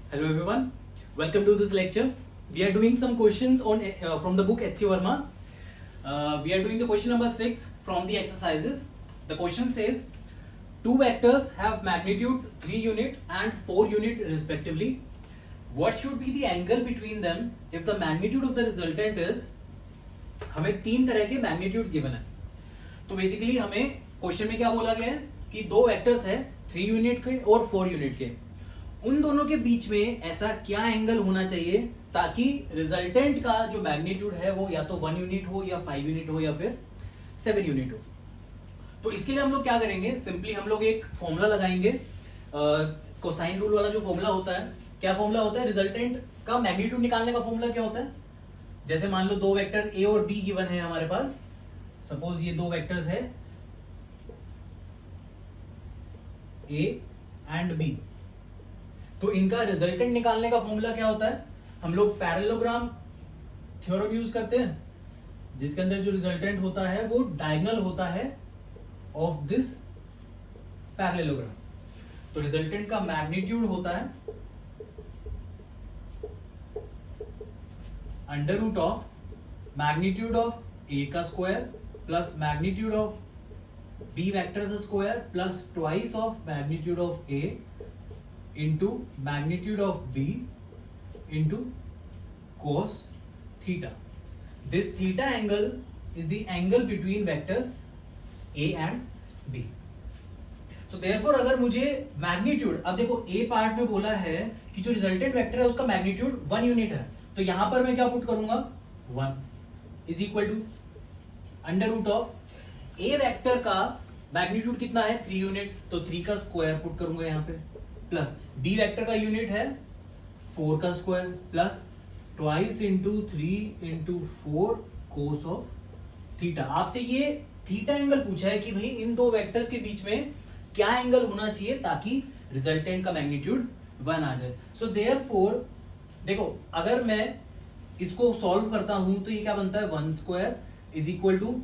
Hello everyone, welcome to this lecture. We are doing some questions on from the book H.C. Verma. We are doing the question number 6 from the exercises. The question says, two vectors have magnitudes 3 unit and 4 unit respectively. What should be the angle between them if the magnitude of the resultant is, हमें तीन तरह के magnitude given है. तो basically हमें question में क्या बोला गया है कि दो वेक्टर्स है 3 यूनिट के और 4 यूनिट के. उन दोनों के बीच में ऐसा क्या एंगल होना चाहिए ताकि रिजल्टेंट का जो मैग्नीट्यूड है वो या तो 1 यूनिट हो या 5 यूनिट हो या फिर 7 यूनिट हो. तो इसके लिए हम लोग क्या करेंगे, सिंपली हम लोग एक फॉर्मूला लगाएंगे. कोसाइन रूल वाला जो फॉर्मूला होता है, क्या फॉर्मूला होता है, रिजल्टेंट का मैग्नीट्यूड निकालने का फॉर्मूला क्या होता है. जैसे मान लो दो वेक्टर ए और बी गिवन है हमारे पास. सपोज ये दो वेक्टर्स है ए एंड बी. तो इनका रिजल्टेंट निकालने का फॉर्मूला क्या होता है, हम लोग पैरेललोग्राम थ्योरम यूज करते हैं जिसके अंदर जो रिजल्टेंट होता है वो डायगोनल होता है ऑफ दिस पैरेललोग्राम. तो रिजल्टेंट का मैग्नीट्यूड होता है under root of magnitude of A का square plus magnitude of B vector का square plus twice of magnitude of A into magnitude of b into cos theta. This theta angle is the angle between vectors a and b. So therefore अगर मुझे magnitude, अब देखो a part में बोला है कि जो रिजल्टेंट वेक्टर है उसका मैग्नीट्यूड 1 यूनिट है, तो यहां पर मैं क्या पुट करूंगा 1 is equal to under root of a vector का मैग्नीट्यूड कितना है 3 यूनिट, तो 3 का स्क्वायर पुट करूंगा यहां पे प्लस बी वेक्टर का यूनिट है 4 का square plus twice into 3 into 4 cos of theta. आपसे ये थीटा एंगल पूछा है कि भाई इन दो वेक्टर्स के बीच में क्या एंगल होना चाहिए ताकि रिजल्टेंट का मैग्नीट्यूड 1 आ जाए. सो देयरफॉर देखो अगर मैं इसको सॉल्व करता हूं तो ये क्या बनता है 1 square is equal to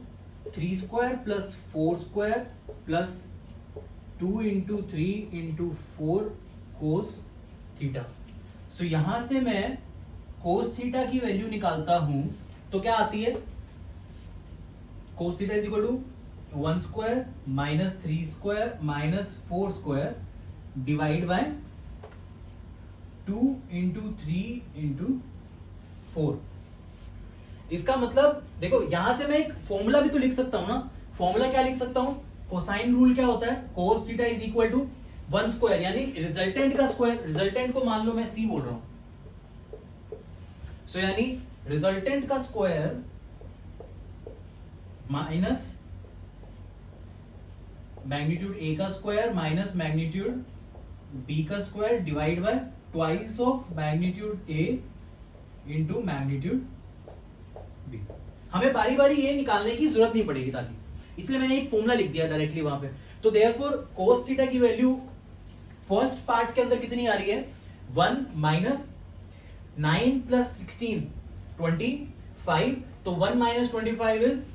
3 square plus 4 square plus 2 into 3 into 4 cos theta. So यहां से मैं कोस थीटा की वैल्यू निकालता हूं तो क्या आती है, cos theta is equal to 1 square minus 3 square minus 4 square divide by 2 into 3 into 4. इसका मतलब देखो यहां से मैं एक फॉर्मूला भी तो लिख सकता हूं ना. फॉर्मूला क्या लिख सकता हूं, कोसाइन रूल क्या होता है, cos theta is equal to 1 square यानी रिजल्टेंट का स्क्वायर. रिजल्टेंट को मान लो मैं सी बोल रहा हूं, सो यानी रिजल्टेंट का स्क्वायर माइनस मैग्नीट्यूड ए का स्क्वायर माइनस मैग्नीट्यूड बी का square divide by twice of magnitude A into magnitude B. हमें बारी बारी ये निकालने की जरूरत नहीं पड़ेगी ताकि, इसलिए मैंने एक फॉर्मूला लिख दिया डायरेक्टली वहां पे. तो देयरफॉर cos थीटा की वैल्यू फर्स्ट पार्ट के अंदर कितनी आ रही है 1 माइनस 9 प्लस 16 25. तो 1 minus 25 is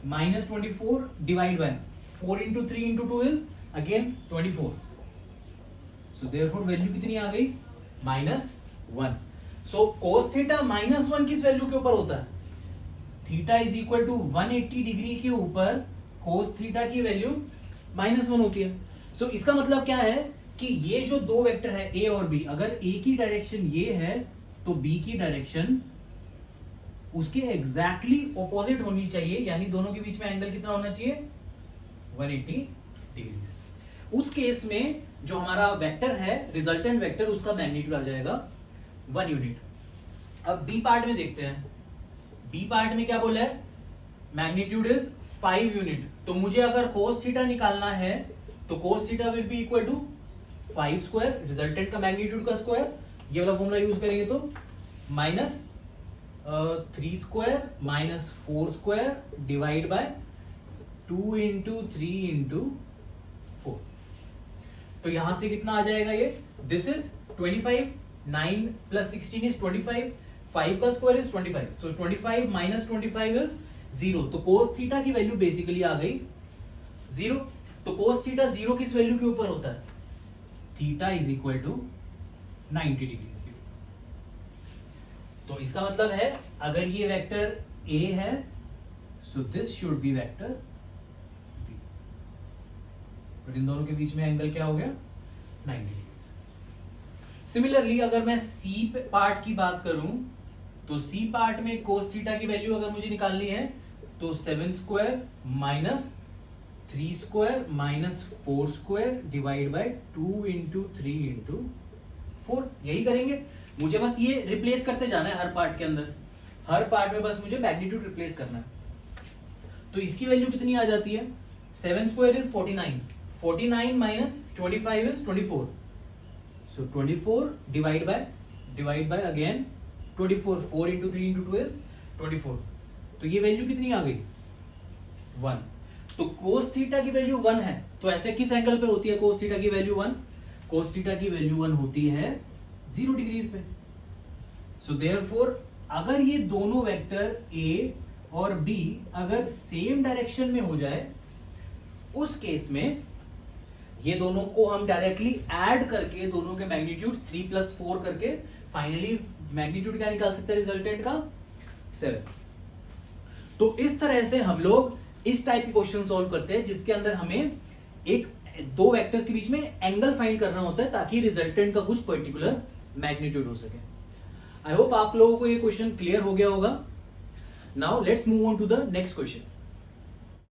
minus 24 divide by 4 into 3 into 2 is again 24. So therefore value कितनी आ गई -1. सो cos थीटा -1 किस वैल्यू के ऊपर होता है, theta is equal to 180 degree के ऊपर कोस थीटा की वैल्यू -1 होती है. सो इसका मतलब क्या है कि ये जो दो वेक्टर है ए और बी, अगर ए की डायरेक्शन ये है तो बी की डायरेक्शन उसके एग्जैक्टली ऑपोजिट होनी चाहिए, यानी दोनों के बीच में एंगल कितना होना चाहिए 180 डिग्री. उस केस में जो हमारा वेक्टर है रिजल्टेंट वेक्टर उसका मैग्नीट्यूड आ जाएगा 1 यूनिट. अब बी पार्ट में देखते हैं. बी पार्ट में क्या बोला है, मैग्नीट्यूड इज 5 यूनिट. तो मुझे अगर cos थीटा निकालना है तो cos theta will be equal to 5 square resultant का मैग्नीट्यूड का स्क्वायर, ये वाला फॉर्मूला यूज करेंगे तो minus 3 square minus 4 square divide by 2 into 3 into 4. तो यहां से कितना आ जाएगा ये, दिस इज 25, 9 प्लस 16 इज 25, 5 का square is 25. So 25 minus 25 is 0. तो cos थीटा की वैल्यू बेसिकली आ गई 0. तो cos थीटा 0 किस वैल्यू के ऊपर होता है, theta is equal to 90 degrees की। तो इसका मतलब है अगर ये वेक्टर A है, so this should be vector B। But in दोनों के बीच में एंगल क्या हो गया? 90 डिग्री। सिमिलरली अगर मैं C पार्ट की बात करूं तो C पार्ट में cos थीटा की वैल्यू अगर मुझे निकालनी है तो 7 square minus 3 square minus 4 square divide by 2 into 3 into 4, यही करेंगे। मुझे बस ये रिप्लेस करते जाना है हर पार्ट के अंदर, हर पार्ट में बस मुझे मैग्नीट्यूड रिप्लेस करना है। तो इसकी वैल्यू कितनी आ जाती है? 7 square is 49, 49 minus 25 is 24, so 24 divide by again 24, 4 into 3 into 2 is 24। तो ये वैल्यू कितनी आ गई? 1। तो cos थीटा की वैल्यू 1 है, तो ऐसे किस एंगल पे होती है cos थीटा की वैल्यू 1? cos थीटा की वैल्यू 1 होती है 0 डिग्रीज पे। सो देयरफॉर अगर ये दोनों वेक्टर A और B अगर सेम डायरेक्शन में हो जाए, उस केस में ये दोनों को हम डायरेक्टली ऐड करके दोनों के मैग्नीट्यूड 3 + 4 करके फाइनली मैग्नीट्यूड क्या निकाल सकते हैं रिजल्टेंट का? 7। तो इस तरह से हम लोग इस टाइप के क्वेश्चन सॉल्व करते हैं जिसके अंदर हमें दो वेक्टर्स के बीच में एंगल फाइंड करना होता है ताकि रिजल्टेंट का कुछ पर्टिकुलर मैग्नीट्यूड हो सके। आई होप आप लोगों को ये क्वेश्चन क्लियर हो गया होगा। Now let's move on to the next question.